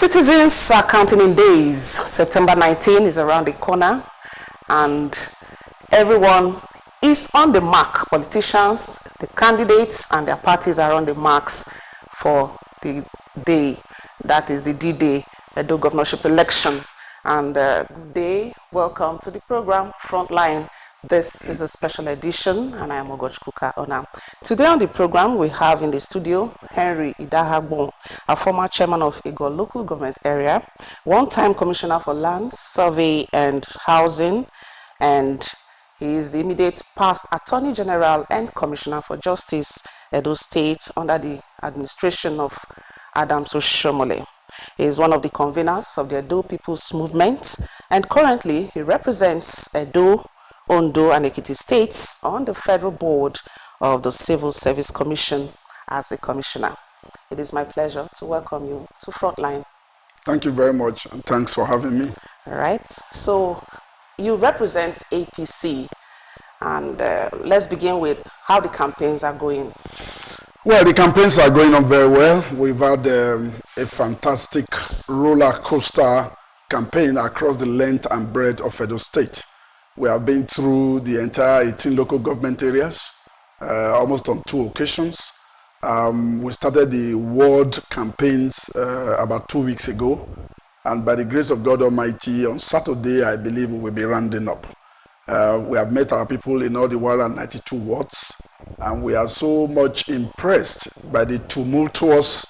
Citizens are counting in days. September 19 is around the corner, and everyone is on the mark. Politicians, the candidates, and their parties are on the marks for the day. That is the D-Day, Edo governorship election. And welcome to the program, Frontline. This is a special edition, and I am Ogochkuka Ona. Today on the program, we have in the studio Henry Idaghagbon, a former chairman of Igor local government area, one-time commissioner for land, survey, and housing, and he is the immediate past attorney general and commissioner for justice, Edo State, under the administration of Adams Oshomole. He is one of the conveners of the Edo People's Movement, and currently he represents Edo, Ondo, and Ekiti states on the federal board of the Civil Service Commission as a commissioner. It is my pleasure to welcome you to Frontline. Thank you very much, and thanks for having me. All right. So you represent APC, and let's begin with how the campaigns are going. Well, the campaigns are going on very well. We've had a fantastic roller coaster campaign across the length and breadth of Edo State. We have been through the entire 18 local government areas, almost on 2 occasions. We started the ward campaigns about 2 weeks ago, and by the grace of God Almighty, on Saturday, I believe we will be rounding up. We have met our people in all the 192 wards, and we are so much impressed by the tumultuous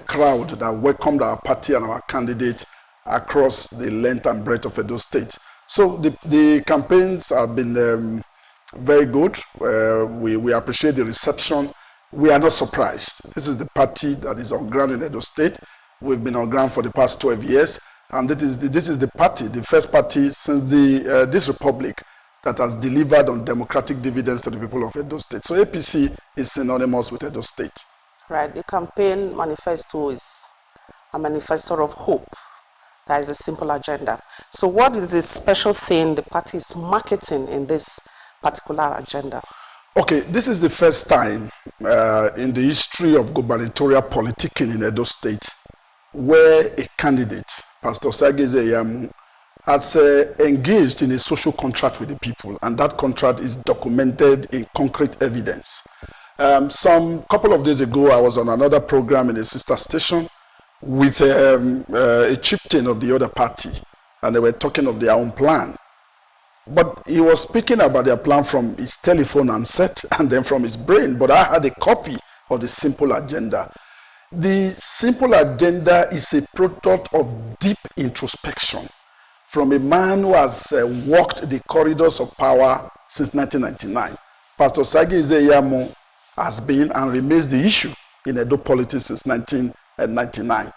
crowd that welcomed our party and our candidate across the length and breadth of Edo State. So the campaigns have been very good. We appreciate the reception. We are not surprised. This is the party that is on ground in Edo State. We've been on ground for the past 12 years. And this is the party, the first party since this republic that has delivered on democratic dividends to the people of Edo State. So APC is synonymous with Edo State. Right. The campaign manifesto is a manifesto of hope. That is a simple agenda. So what is the special thing the party is marketing in this particular agenda? Okay, this is the first time in the history of gubernatorial politicking in Edo State where a candidate, Pastor Sageze Yamu, has engaged in a social contract with the people, and that contract is documented in concrete evidence. Some couple of days ago, I was on another program in a sister station with a chieftain of the other party, and they were talking of their own plan. But he was speaking about their plan from his telephone and set, and then from his brain. But I had a copy of the simple agenda. The simple agenda is a product of deep introspection from a man who has walked the corridors of power since 1999. Pastor Sageze Yamu has been and remains the issue in Edo politics since 1999.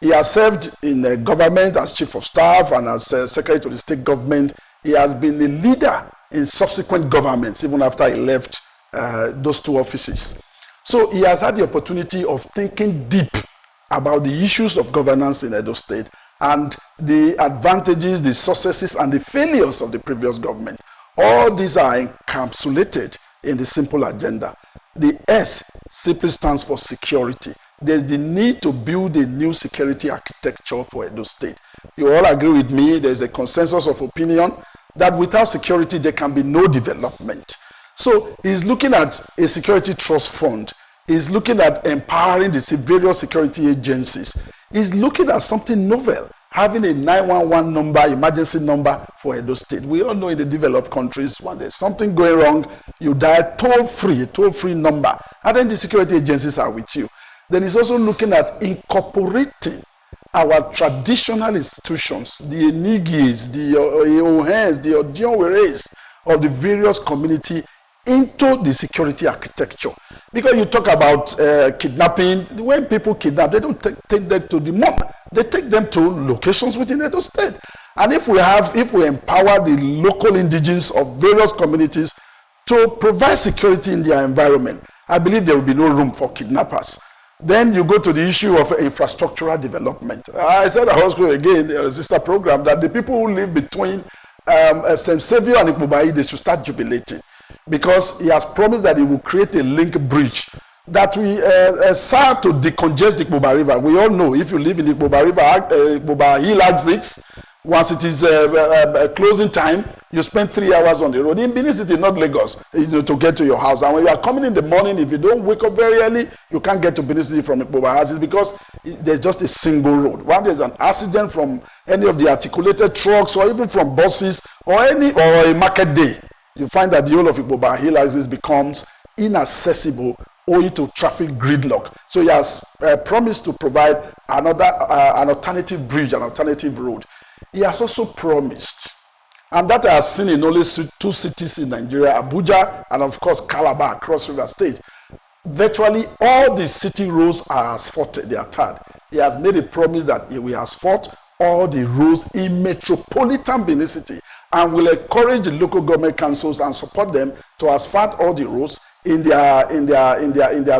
He has served in the government as chief of staff and as secretary to the state government. He has been a leader in subsequent governments even after he left those 2 offices. So he has had the opportunity of thinking deep about the issues of governance in Edo State and the advantages, the successes, and the failures of the previous government. All these are encapsulated in the simple agenda. The S simply stands for security. There's the need to build a new security architecture for Edo State. You all agree with me, there's a consensus of opinion that without security, there can be no development. So he's looking at a security trust fund. He's looking at empowering the various security agencies. He's looking at something novel, having a 911 number, emergency number for Edo State. We all know in the developed countries, when there's something going wrong, you dial a toll-free number, and then the security agencies are with you. Then he's also looking at incorporating our traditional institutions, the Enigis, the Ohens, the Odionweres of the various community into the security architecture. Because you talk about kidnapping, when people kidnap, they don't take them to the mom. They take them to locations within Edo State. And if we empower the local indigenes of various communities to provide security in their environment, I believe there will be no room for kidnappers. Then you go to the issue of infrastructural development. I said also again in a sister program that the people who live between St. Saviour and Ikpubai, they should start jubilating, because he has promised that he will create a link bridge that we serve to decongest the Ikpoba River. We all know if you live in the Ikpoba River, Ikpoba Hill Axis, once it is closing time, you spend 3 hours on the road. In Benin City, not Lagos, to get to your house. And when you are coming in the morning, if you don't wake up very early, you can't get to Benin City from Ikpoba Axis because there's just a single road. When there's an accident from any of the articulated trucks or even from buses or a market day, you find that the whole of Ikpoba Hill Axis becomes inaccessible owing to traffic gridlock. So he has promised to provide an alternative bridge, an alternative road. He has also promised, and that I have seen in only 2 cities in Nigeria, Abuja and of course Calabar, Cross River State. Virtually all the city roads are asphalted, they are tarred. He has made a promise that he will asphalt all the roads in metropolitan Benin City and will encourage the local government councils and support them to asphalt all the roads in their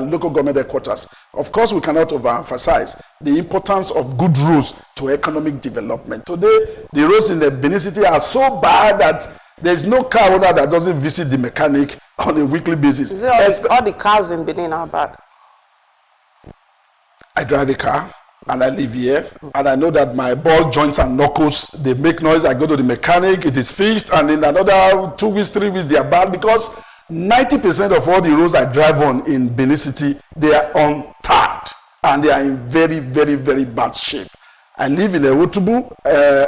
local government headquarters. Of course, we cannot overemphasize the importance of good roads to economic development. Today, the roads in the Benin City are so bad that there's no car owner that doesn't visit the mechanic on a weekly basis. All the cars in Benin are bad. I drive a car and I live here, and I know that my ball joints and knuckles, they make noise. I go to the mechanic, it is fixed, and in another 2 weeks, 3 weeks, they are bad because 90% of all the roads I drive on in Benin City, they are untarred and they are in very, very, very bad shape. I live in Ewotubu.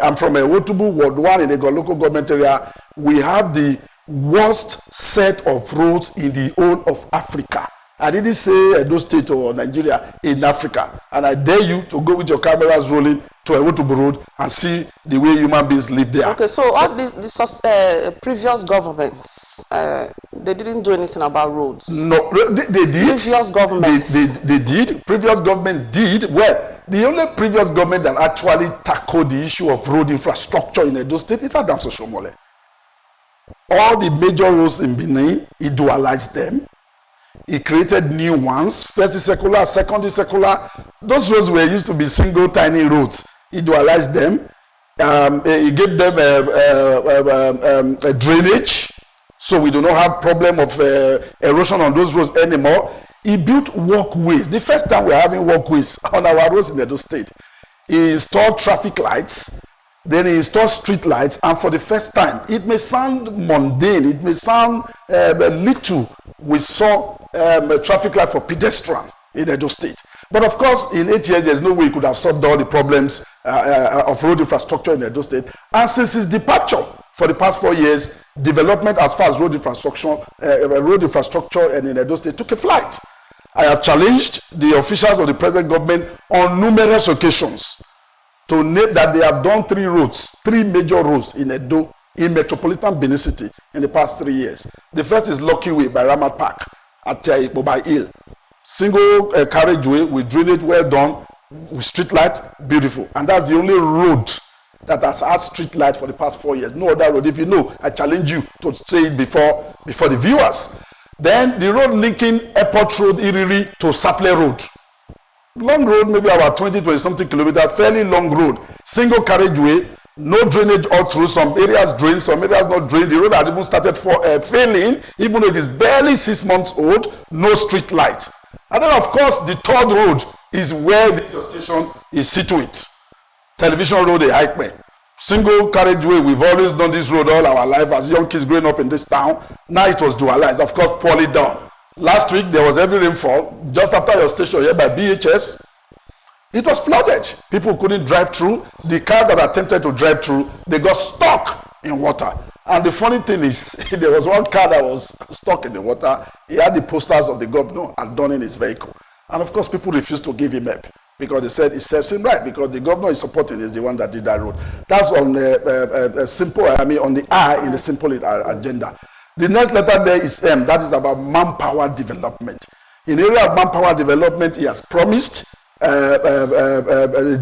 I'm from Ewotubu, Ward 1 in the local government area. We have the worst set of roads in the whole of Africa. I didn't say Edo State or Nigeria, in Africa. And I dare you to go with your cameras rolling to Ewotubu Road and see the way human beings live there. Okay, so all the previous governments, they didn't do anything about roads. No, they did. Previous governments. They did. Previous government did. Well, the only previous government that actually tackled the issue of road infrastructure in Edo State is Adams Oshomole. All the major roads in Benin, he dualized them. He created new ones. First is secular, second is secular. Those roads were used to be single tiny roads. He dualized them. He gave them a drainage, so we do not have problem of erosion on those roads anymore. He built walkways. The first time we're having walkways on our roads in Edo State. He installed traffic lights. Then he installed street lights, and for the first time, it may sound mundane, it may sound little. We saw a traffic light for pedestrians in Edo State. But of course, in 8 years, there's no way he could have solved all the problems of road infrastructure in Edo State. And since his departure, for the past 4 years, development as far as road infrastructure and in Edo State took a flight. I have challenged the officials of the present government on numerous occasions to name that they have done 3 major roads in Edo, in metropolitan Benin City in the past 3 years. The first is Lucky Way by Ramat Park at Ikpoba Hill. Single carriageway with drainage well done, with street light, beautiful. And that's the only road that has had street light for the past 4 years. No other road. If you know, I challenge you to say it before the viewers. Then the road linking Airport Road, Iriri to Saple Road. Long road, maybe about 20 something kilometers, fairly long road. Single carriageway, no drainage all through. Some areas drained, some areas not drained. The road had even started failing, even though it is barely 6 months old, no street light. And then, of course, the third road is where this station is situated. Television Road, Aikpe. Single carriageway, we've always done this road all our life as young kids growing up in this town. Now it was dualized, of course, poorly done. Last week, there was heavy rainfall just after your station here by BHS. It was flooded. People couldn't drive through. The cars that attempted to drive through, they got stuck in water. And the funny thing is, there was one car that was stuck in the water. He had the posters of the governor adorning his vehicle. And of course, people refused to give him help because they said it serves him right because the governor is supporting is the one that did that road. That's on the simple, on the I in the simple agenda. The next letter there is M. That is about manpower development. In the area of manpower development, he has promised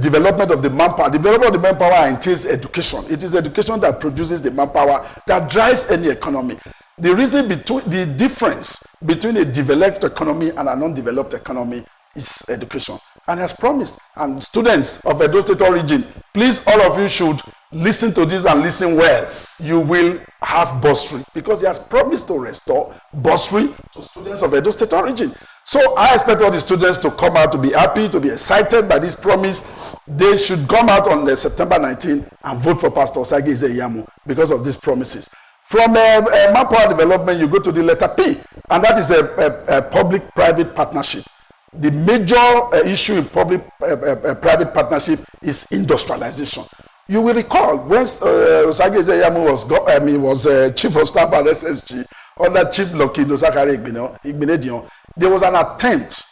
development of the manpower. Development of the manpower entails education. It is education that produces the manpower that drives any economy. The difference between a developed economy and a non-developed economy is education. And he has promised. And students of Edo State origin, please, all of you should listen to this and listen well. You will have bursary because he has promised to restore bursary to students of Edo State origin. So I expect all the students to come out to be happy, to be excited by this promise. They should come out on September 19 and vote for Pastor Osagie Ezeyamu because of these promises. From manpower development, you go to the letter P, and that is a public-private partnership. The major issue in public-private partnership is industrialization. You will recall when Osagie Ezeyamu was chief of staff at SSG under Chief Lokindo Zakari Igbenedion, there was an attempt,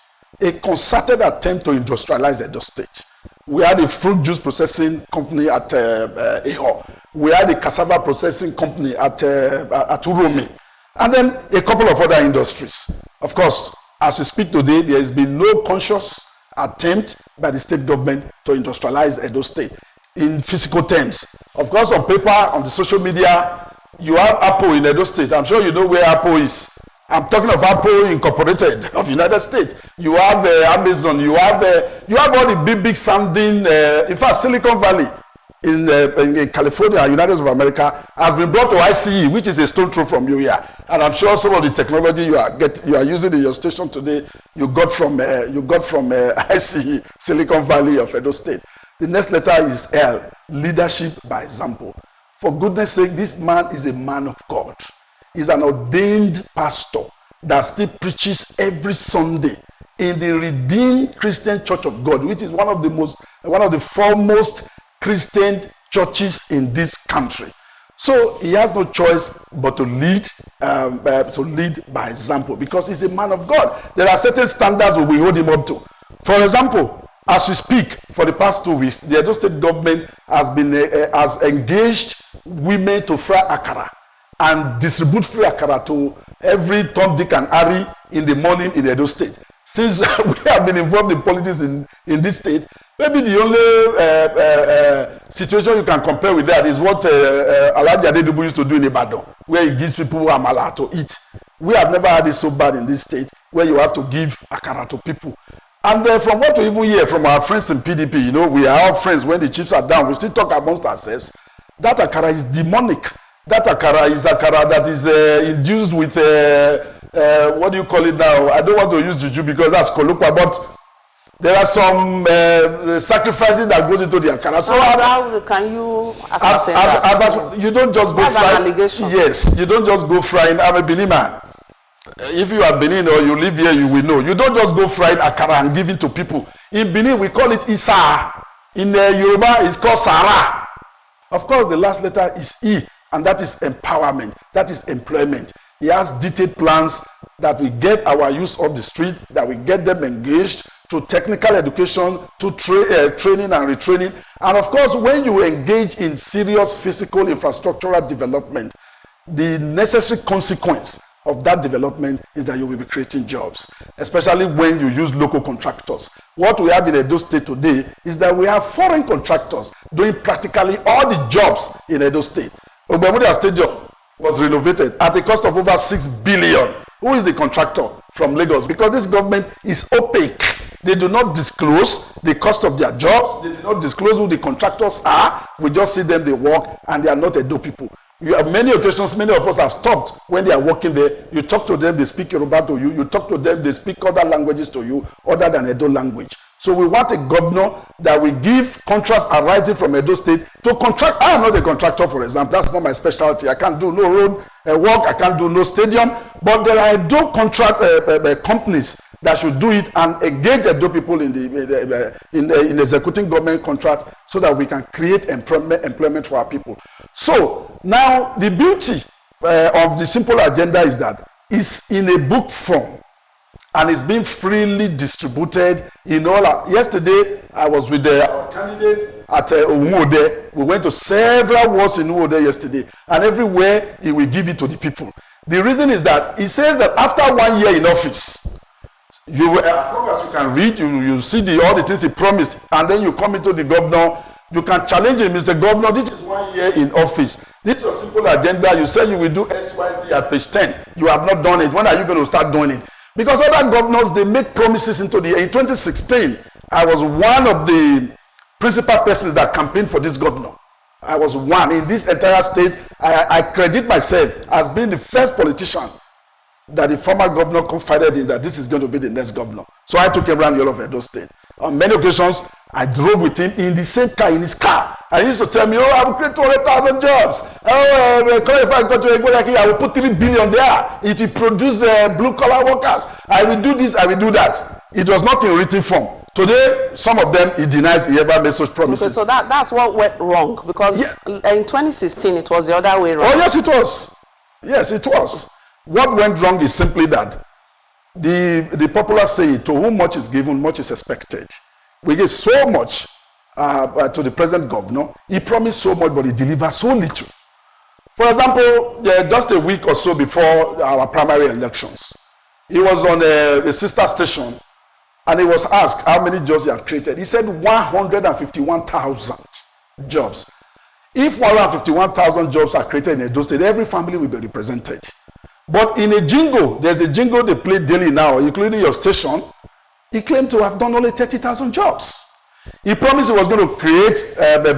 a concerted attempt to industrialize Edo State. We had a fruit juice processing company at Eho. We had a cassava processing company at Uromi. And then a couple of other industries. Of course, as we speak today, there has been no conscious attempt by the state government to industrialize Edo State in physical terms. Of course, on paper, on the social media, you have Apple in Edo State. I'm sure you know where Apple is. I'm talking of Apple Incorporated of United States. You have Amazon. You have all the big sounding. In fact, Silicon Valley in California, United States of America, has been brought to ICE, which is a stone throw from you here. And I'm sure some of the technology you are using in your station today, you got from ICE, Silicon Valley of Edo State. The next letter is L, leadership by example. For goodness sake, this man is a man of God. He's an ordained pastor that still preaches every Sunday in the Redeemed Christian Church of God, which is one of the foremost Christian churches in this country. So he has no choice but to lead by example, because he's a man of God. There are certain standards we hold him up to. For example, as we speak, for the past 2 weeks, the Edo State government has engaged women to fry akara and distribute free akara to every Tom, Dick, and Harry in the morning in Edo State. Since we have been involved in politics in this state, maybe the only situation you can compare with that is what Alhaji Adedubu used to do in Ibadan, where he gives people amala to eat. We have never had it so bad in this state, where you have to give akara to people. And from what we even hear from our friends in PDP, you know, we are all friends. When the chips are down, we still talk amongst ourselves. That akara is demonic. That akara is akara that is induced with, what do you call it now? I don't want to use juju because that's kolokwa, but there are some sacrifices that goes into the akara. So how can you ascertain that? You don't just go frying. An allegation. Yes, you don't just go frying. I'm a Benin man. If you are Benin or you live here, you will know. You don't just go frying akara and give it to people. In Benin, we call it Isa. In Yoruba, it's called Sara. Of course, the last letter is E, and that is empowerment. That is employment. He has detailed plans that we get our youth off the street, that we get them engaged to technical education, to training and retraining. And of course, when you engage in serious physical infrastructural development, the necessary consequence of that development is that you will be creating jobs, especially when you use local contractors. What we have in Edo State today is that we have foreign contractors doing practically all the jobs in Edo State. Ogbemudia Stadium was renovated at a cost of over 6 billion. Who is the contractor? From Lagos. Because this government is opaque. They do not disclose the cost of their jobs. They do not disclose who the contractors are. We just see them, they work, and they are not Edo people. You have many occasions, many of us have stopped when they are working there. You talk to them, they speak Yoruba to you. You talk to them, they speak other languages to you other than Edo language. So we want a governor that will give contracts arising from Edo State to contract. I am not a contractor, for example. That's not my specialty. I can't do no road work. I can't do no stadium. But there are Edo contract companies that should do it and engage Edo people in executing government contract so that we can create employment for our people. So now the beauty of the simple agenda is that it's in a book form and it's being freely distributed in all. Yesterday I was with our candidate at Umuode. We went to several wards in Umuode yesterday, and everywhere he will give it to the people. The reason is that he says that after 1 year in office, you will, as long as you can read, you see all the things he promised, and then you come into the governor. You can challenge him, Mr. Governor, this is 1 year in office. This is a simple agenda. You said you will do XYZ at page 10. You have not done it. When are you going to start doing it? Because other governors, they make promises in 2016, I was one of the principal persons that campaigned for this governor. I was one in this entire state. I credit myself as being the first politician that the former governor confided in that this is going to be the next governor. So I took him around the whole of Edo State. On many occasions, I drove with him in the same car, in his car. And he used to tell me, I will create 200,000 jobs. If I go to Egoraki, I will put 3 billion there. It will produce blue-collar workers. I will do this, I will do that. It was not in written form. Today, some of them, he denies he ever made such promises. Okay, so that's what went wrong. Because in 2016, it was the other way around. Oh, yes, it was. Yes, it was. What went wrong is simply that the popular saying, to whom much is given, much is expected. We gave so much to the present governor. He promised so much, but he delivered so little. For example, just a week or so before our primary elections, he was on a sister station, and he was asked how many jobs he had created. He said 151,000 jobs. If 151,000 jobs are created in Edo State, every family will be represented. But in a jingle, there's a jingle they play daily now, including your station. He claimed to have done only 30,000 jobs. He promised he was going to create,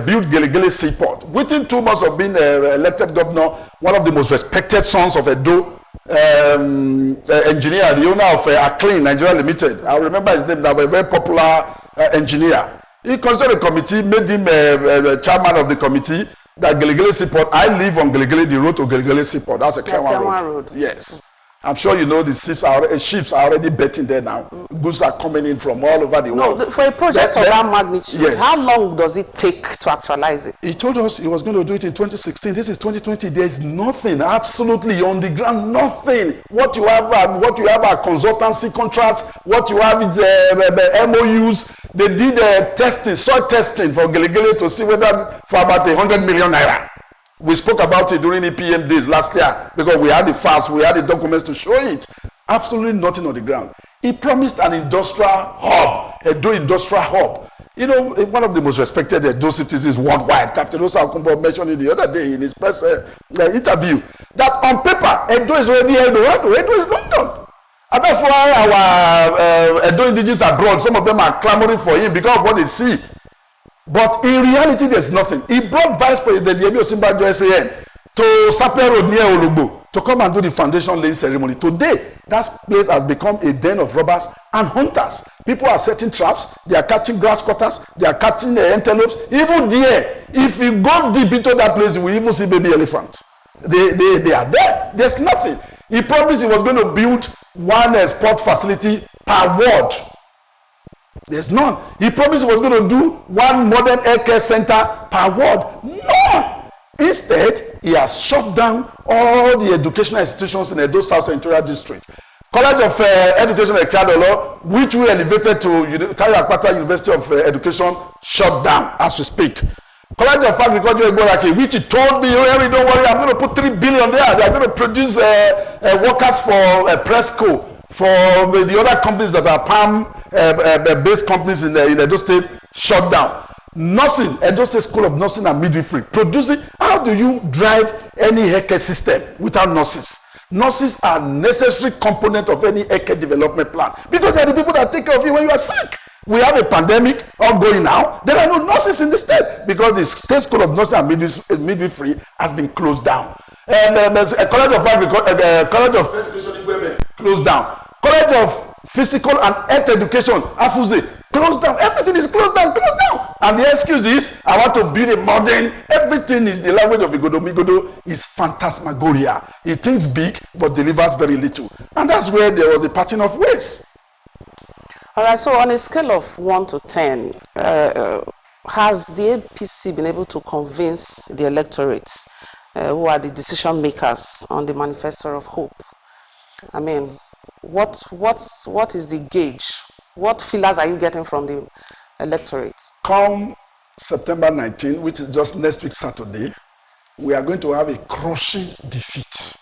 build Gelegele Seaport. Within 2 months of being elected governor, one of the most respected sons of Edo, engineer, the owner of Aclean Nigeria Limited. I remember his name now, a very popular engineer. He constituted a committee, made him chairman of the committee. That Gelegele Seaport, I live on Gelegele, the road to Gelegele Seaport. That's a Kenwan road. Yes. I'm sure you know the ships are already betting there now. Goods are coming in from all over the world. No, for a project of that magnitude, yes. How long does it take to actualize it? He told us he was going to do it in 2016. This is 2020. There is nothing, absolutely on the ground, nothing. What you have are consultancy contracts. What you have is MOUs. They did testing, soil testing for Gelegele to see whether for about 100 million naira. We spoke about it during EPM days last year because we had the facts, we had the documents to show it. Absolutely nothing on the ground. He promised an industrial hub, Edo industrial hub. You know, one of the most respected Edo citizens worldwide, Captain Osa Okumbo mentioned it the other day in his press interview, that on paper, Edo is already Edo is London. And that's why our Edo indigenous abroad, some of them are clamoring for him because of what they see. But in reality, there's nothing. He brought Vice President Yemi Osinbajo SAN to Sapele Road near Olugbo to come and do the foundation laying ceremony. Today, that place has become a den of robbers and hunters. People are setting traps. They are catching grass cutters. They are catching antelopes. Even deer. If you go deep into that place, you will even see baby elephants. They are there. There's nothing. He promised he was going to build one sport facility per ward. There's none. He promised he was going to do one modern healthcare center per ward. None. Instead, he has shut down all the educational institutions in Edo South Central District. College of Education Ekadolo, which we elevated to Tayo Akpata University of Education, shut down as we speak. College of Agriculture Egoraki, which he told me, Henry, don't worry, I'm going to put 3 billion there. They're going to produce workers for Presco, for the other companies that are palm-based companies in Edo State, shut down. Nursing, Edo State School of Nursing and Midwifery, producing. How do you drive any healthcare system without nurses? Nurses are a necessary component of any healthcare development plan because they are the people that take care of you when you are sick. We have a pandemic ongoing now. There are no nurses in the state because the State School of Nursing and Midwifery has been closed down. And a College of Agriculture, College of Education closed down. College of Physical and Health Education, Afuze, closed down. Everything is closed down. And the excuse is, I want to build a modern. Everything is the language of Igodo. Migodo is phantasmagoria. He thinks big, but delivers very little. And that's where there was the parting of ways. All right, so on a scale of 1 to 10, has the APC been able to convince the electorates who are the decision makers on the Manifesto of Hope? I mean, what is the gauge? What feelers are you getting from the electorate? Come September 19, which is just next week Saturday, we are going to have a crushing defeat.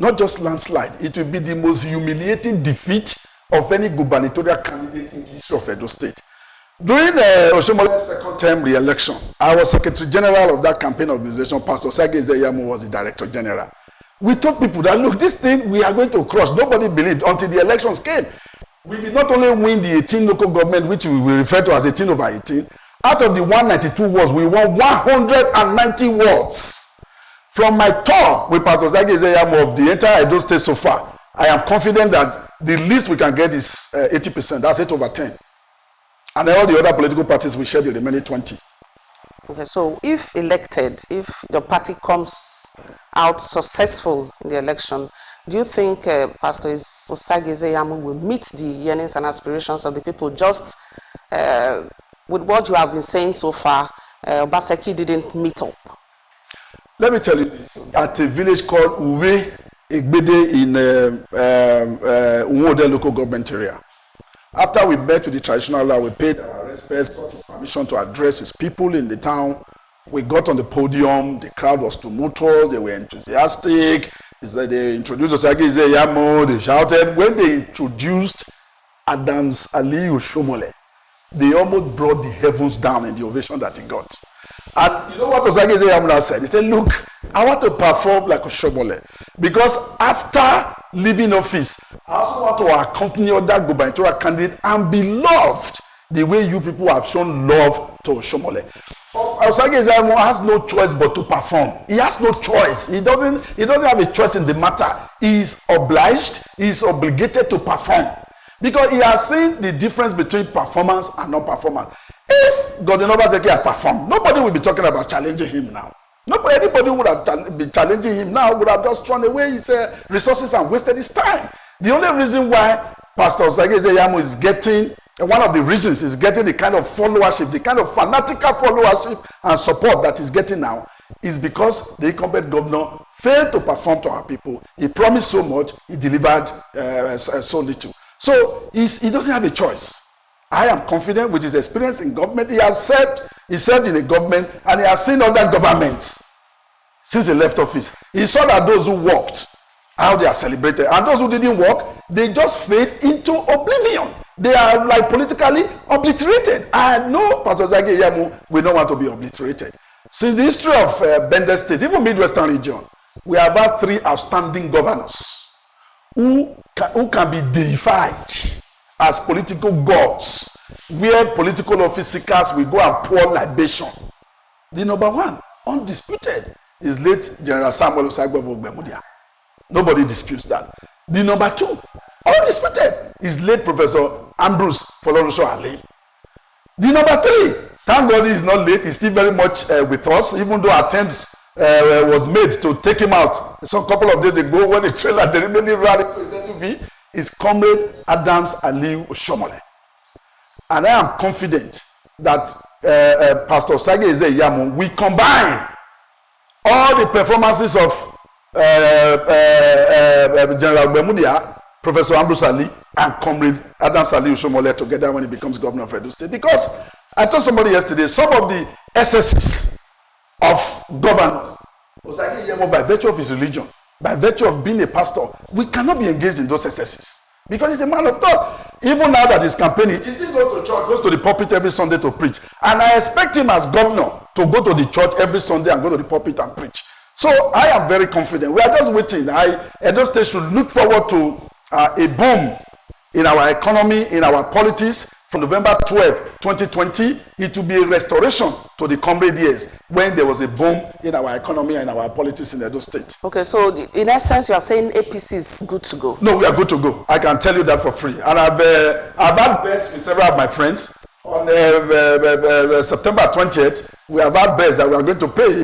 Not just landslide, it will be the most humiliating defeat of any gubernatorial candidate in the history of Edo State. During Oshomole's second term re-election, I was Secretary General of that campaign organization. Pastor Sage Zeyamu was the Director General. We told people that, look, this thing we are going to crush. Nobody believed until the elections came. We did not only win the 18 local government, which we refer to as 18 over 18. Out of the 192 wards, we won 190 wards. From my tour with Pastor Sage Zeyamu of the entire Edo State so far, I am confident that the least we can get is 80%. That's 8 over 10. And then all the other political parties will share the remaining 20. Okay, so if elected, if the party comes out successful in the election, do you think Pastor Osageze Yamu will meet the yearnings and aspirations of the people just with what you have been saying so far? Obaseki didn't meet up. Let me tell you this. At a village called Uwe Egbede in Unwode local government area, after we met with the traditional law, we paid our respects, sought his permission to address his people in the town. We got on the podium, the crowd was tumultuous, they were enthusiastic. They introduced Osageze Yamu, they shouted. When they introduced Adams Aliyu Shomole, they almost brought the heavens down in the ovation that he got. And you know what Osageze Yamu said? He said, look, I want to perform like Shomole, because after leaving office, I also want to accompany other gubernatorial candidates and be loved the way you people have shown love to Shomole. Osageze Yamu has no choice but to perform. He has no choice. He doesn't have a choice in the matter. He is obliged, he is obligated to perform. Because he has seen the difference between performance and non-performance. If Godwin Obaseki had performed, nobody will be talking about challenging him now. Anybody would have been challenging him now would have just thrown away his resources and wasted his time. The only reason why Pastor Osageze Yamu is getting, one of the reasons is getting the kind of followership, the kind of fanatical followership and support that he's getting now, is because the incumbent governor failed to perform to our people. He promised so much, he delivered so little. So he doesn't have a choice. I am confident with his experience in government. He served in a government, and he has seen other governments since he left office. He saw that those who worked, how they are celebrated, and those who didn't work, they just fade into oblivion. They are like politically obliterated. I know Pastor Osageze Yamu will not want to be obliterated. Since the history of Bender State, even Midwestern region, we have had 3 outstanding governors who can be deified as political gods, where political office seekers will go and pour libation. The number 1, undisputed, is late General Samuel Osagbo Ogbemudia. Nobody disputes that. The number 2, undisputed, is late Professor Ambrose Folorunsho Ali. The number 3, thank God he is not late, he's still very much with us, even though attempts was made to take him out some couple of days ago when the trailer deliberately ran into his SUV, is Comrade Adams Aliyu Shomole. And I am confident that Pastor Osageze Yamu will combine all the performances of General Ogbemudia, Professor Ambrose Ali, and Comrade Adams Aliyu Shomole together when he becomes governor of Edo State. Because I told somebody yesterday, some of the SSs of governors, Osageze Yamu, by virtue of his religion, by virtue of being a pastor, we cannot be engaged in those excesses. Because he's a man of God. Even now that he's campaigning, he still goes to church, goes to the pulpit every Sunday to preach. And I expect him as governor to go to the church every Sunday and go to the pulpit and preach. So I am very confident. We are just waiting. Edo State should look forward to a boom in our economy, in our politics. From November 12, 2020, it will be a restoration to the comrade years when there was a boom in our economy and our politics in Edo State. Okay, so in essence, you are saying APC is good to go? No, we are good to go. I can tell you that for free. And I've had bets with several of my friends. On September 20th, we have had bets that we are going to pay.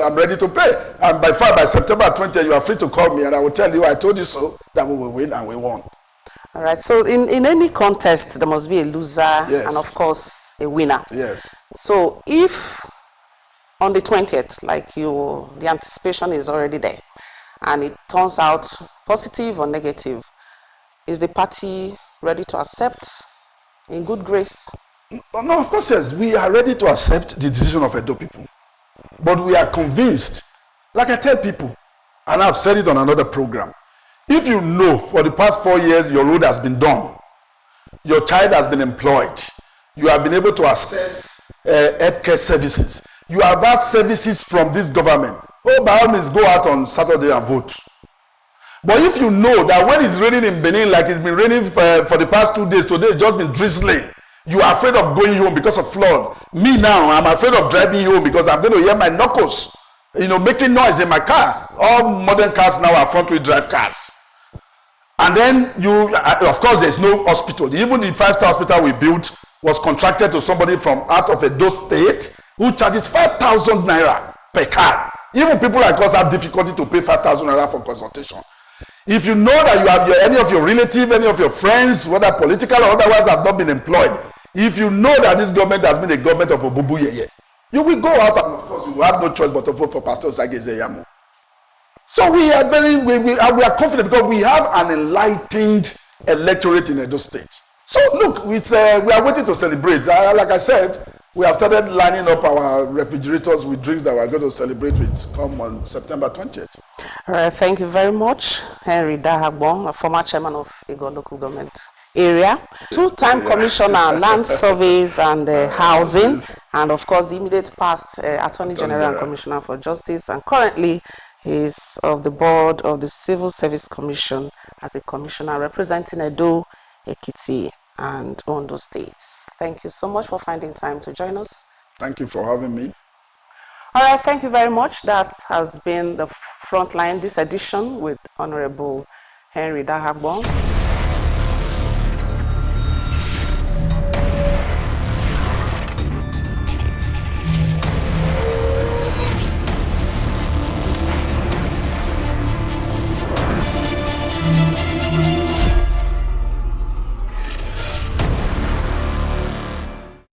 I'm ready to pay. And by September 20th, you are free to call me and I will tell you, I told you so, that we will win and we won. All right, so in any contest, there must be a loser and, of course, a winner. Yes. So if on the 20th, the anticipation is already there, and it turns out positive or negative, is the party ready to accept in good grace? No, of course, yes. We are ready to accept the decision of Edo people. But we are convinced, like I tell people, and I've said it on another program, if you know for the past 4 years your road has been done, your child has been employed, you have been able to access healthcare services, you have had services from this government, by all means go out on Saturday and vote. But if you know that when it's raining in Benin, like it's been raining for the past 2 days, today it's just been drizzling, you are afraid of going home because of flood. Me now, I'm afraid of driving home because I'm going to hear my knuckles, making noise in my car. All modern cars now are front-wheel drive cars. And then of course, there's no hospital. Even the 5-star hospital we built was contracted to somebody from out of Edo State who charges 5,000 naira per card. Even people like us have difficulty to pay 5,000 naira for consultation. If you know that you have any of your relatives, any of your friends, whether political or otherwise, have not been employed, if you know that this government has been a government of Obubu Yeye, you will go out and of course you will have no choice but to vote for Pastor Sageze Yamu. So we are we are confident because we have an enlightened electorate in Edo State. So look, we are waiting to celebrate. Like I said, we have started lining up our refrigerators with drinks that we are going to celebrate with come on September 20th. All right, thank you very much, Henry Idaghagbon, a former chairman of Ego local government area, two-time commissioner on land surveys and housing, and of course the immediate past Attorney General and Commissioner for Justice, and currently is of the board of the Civil Service Commission as a commissioner representing Edo, Ekiti, and Ondo states. Thank you so much for finding time to join us. Thank you for having me. All right, thank you very much. That has been the Frontline this edition with Honorable Henry Idaghagbon.